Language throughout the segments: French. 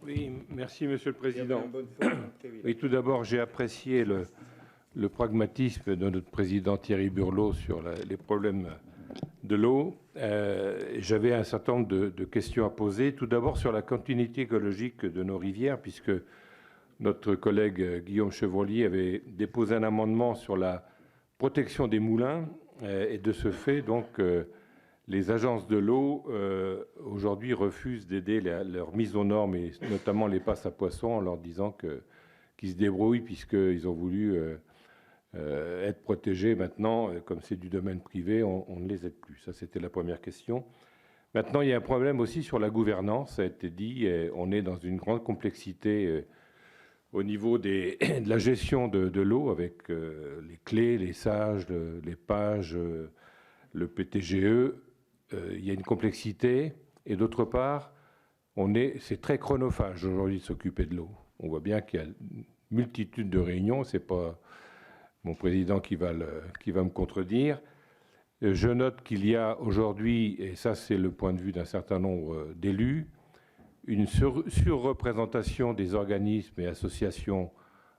Oui, merci Monsieur le Président. Oui, tout d'abord, j'ai apprécié le pragmatisme de notre président Thierry Burlot sur les problèmes de l'eau. J'avais un certain nombre de questions à poser. Tout d'abord sur la continuité écologique de nos rivières, puisque notre collègue Guillaume Chevrollier avait déposé un amendement sur la protection des moulins. Et de ce fait, donc, les agences de l'eau, aujourd'hui, refusent d'aider leur mise aux normes, et notamment les passes à poissons, en leur disant qu'ils se débrouillent, puisqu'ils ont voulu être protégés. Maintenant, comme c'est du domaine privé, on ne les aide plus. Ça, c'était la première question. Maintenant, il y a un problème aussi sur la gouvernance, ça a été dit. On est dans une grande complexité au niveau de la gestion de l'eau, avec les clés, les sages, les pages, le PTGE. Il y a une complexité. Et d'autre part, c'est très chronophage aujourd'hui de s'occuper de l'eau. On voit bien qu'il y a une multitude de réunions. Ce n'est pas mon président qui va me contredire. Je note qu'il y a aujourd'hui, et ça c'est le point de vue d'un certain nombre d'élus, une surreprésentation des organismes et associations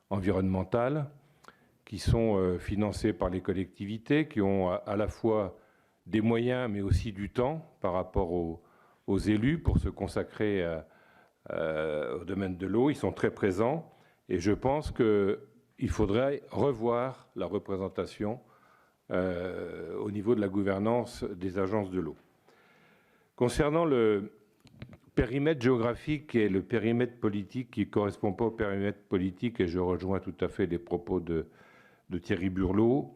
environnementales qui sont financés par les collectivités, qui ont à la fois des moyens mais aussi du temps par rapport aux élus pour se consacrer au domaine de l'eau. Ils sont très présents et je pense qu'il faudrait revoir la représentation au niveau de la gouvernance des agences de l'eau. Concernant le périmètre géographique et le périmètre politique qui ne correspond pas au périmètre politique, et je rejoins tout à fait les propos de Thierry Burlot,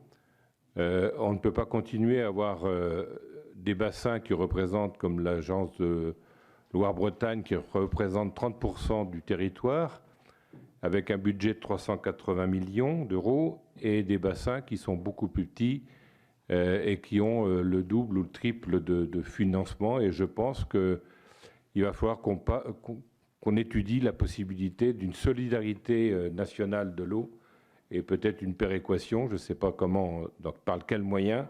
on ne peut pas continuer à avoir des bassins qui représentent, comme l'agence de Loire-Bretagne, qui représente 30% du territoire, avec un budget de 380 millions d'euros, et des bassins qui sont beaucoup plus petits et qui ont le double ou le triple de financement. Et je pense qu'il va falloir qu'on étudie la possibilité d'une solidarité nationale de l'eau et peut-être une péréquation, je ne sais pas comment, donc par quels moyens,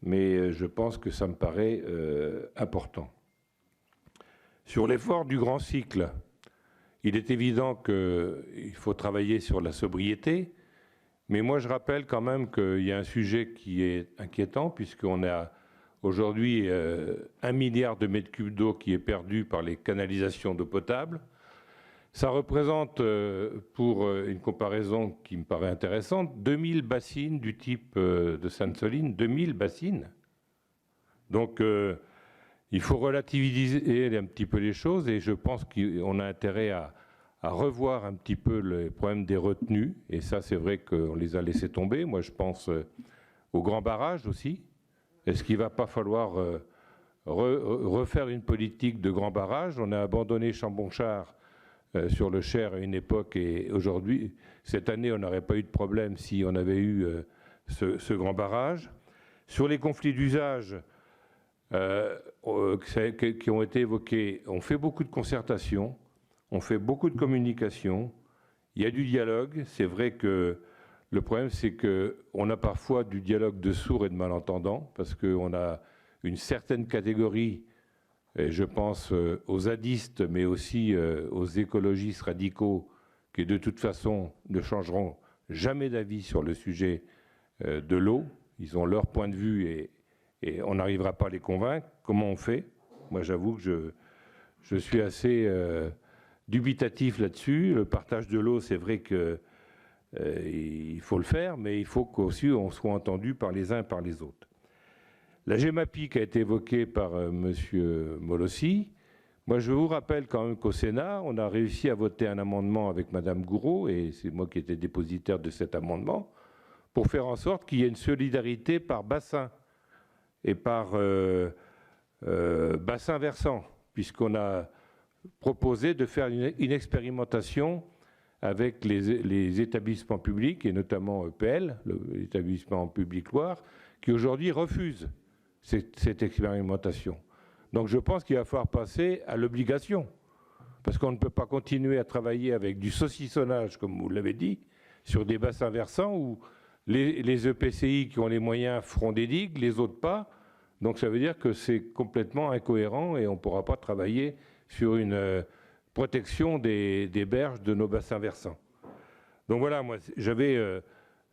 mais je pense que ça me paraît important. Sur l'effort du grand cycle, il est évident qu'il faut travailler sur la sobriété, mais moi je rappelle quand même qu'il y a un sujet qui est inquiétant, puisqu'on a aujourd'hui 1 milliard de mètres cubes d'eau qui est perdu par les canalisations d'eau potable. Ça représente, pour une comparaison qui me paraît intéressante, 2000 bassines du type de Sainte-Soline, 2000 bassines. Donc il faut relativiser un petit peu les choses, et je pense qu'on a intérêt à revoir un petit peu les problèmes des retenues, et ça c'est vrai qu'on les a laissés tomber. Moi je pense aux grands barrages aussi. Est-ce qu'il ne va pas falloir refaire une politique de grands barrages? On a abandonné Chambonchard sur le Cher à une époque, et aujourd'hui, cette année, on n'aurait pas eu de problème si on avait eu ce grand barrage. Sur les conflits d'usage qui ont été évoqués, on fait beaucoup de concertation, on fait beaucoup de communication, il y a du dialogue. C'est vrai que le problème, c'est qu'on a parfois du dialogue de sourds et de malentendants, parce qu'on a une certaine catégorie, et je pense aux zadistes, mais aussi aux écologistes radicaux, qui de toute façon ne changeront jamais d'avis sur le sujet de l'eau. Ils ont leur point de vue et on n'arrivera pas à les convaincre. Comment on fait? Moi, j'avoue que je suis assez dubitatif là-dessus. Le partage de l'eau, c'est vrai qu'il faut le faire, mais il faut qu'aussi on soit entendu par les uns et par les autres. La GEMAPI qui a été évoquée par M. Molossi, moi je vous rappelle quand même qu'au Sénat, on a réussi à voter un amendement avec Mme Gourault, et c'est moi qui étais dépositaire de cet amendement, pour faire en sorte qu'il y ait une solidarité par bassin et par bassin versant, puisqu'on a proposé de faire une expérimentation avec les établissements publics, et notamment EPL, l'établissement public Loire, qui aujourd'hui refuse cette expérimentation. Donc je pense qu'il va falloir passer à l'obligation, parce qu'on ne peut pas continuer à travailler avec du saucissonnage, comme vous l'avez dit, sur des bassins versants où les EPCI qui ont les moyens feront des digues, les autres pas. Donc ça veut dire que c'est complètement incohérent, et on ne pourra pas travailler sur une protection des berges de nos bassins versants. Donc voilà, moi j'avais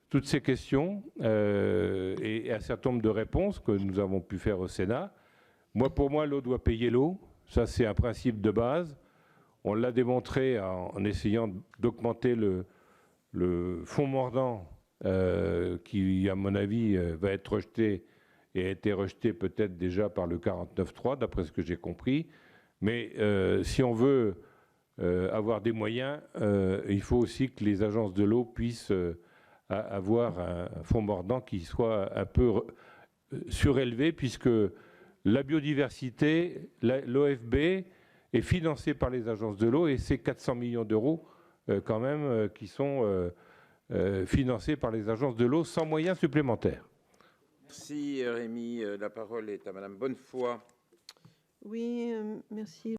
toutes ces questions et un certain nombre de réponses que nous avons pu faire au Sénat. Pour moi, l'eau doit payer l'eau. Ça, c'est un principe de base. On l'a démontré en essayant d'augmenter le fonds mordant qui, à mon avis, va être rejeté et a été rejeté peut-être déjà par le 49.3, d'après ce que j'ai compris. Mais si on veut avoir des moyens, il faut aussi que les agences de l'eau puissent avoir un fonds mordant qui soit un peu surélevé, puisque la biodiversité, l'OFB est financée par les agences de l'eau et c'est 400 millions d'euros quand même qui sont financés par les agences de l'eau sans moyens supplémentaires. Merci Rémi. La parole est à Madame Bonnefoy. Oui, merci.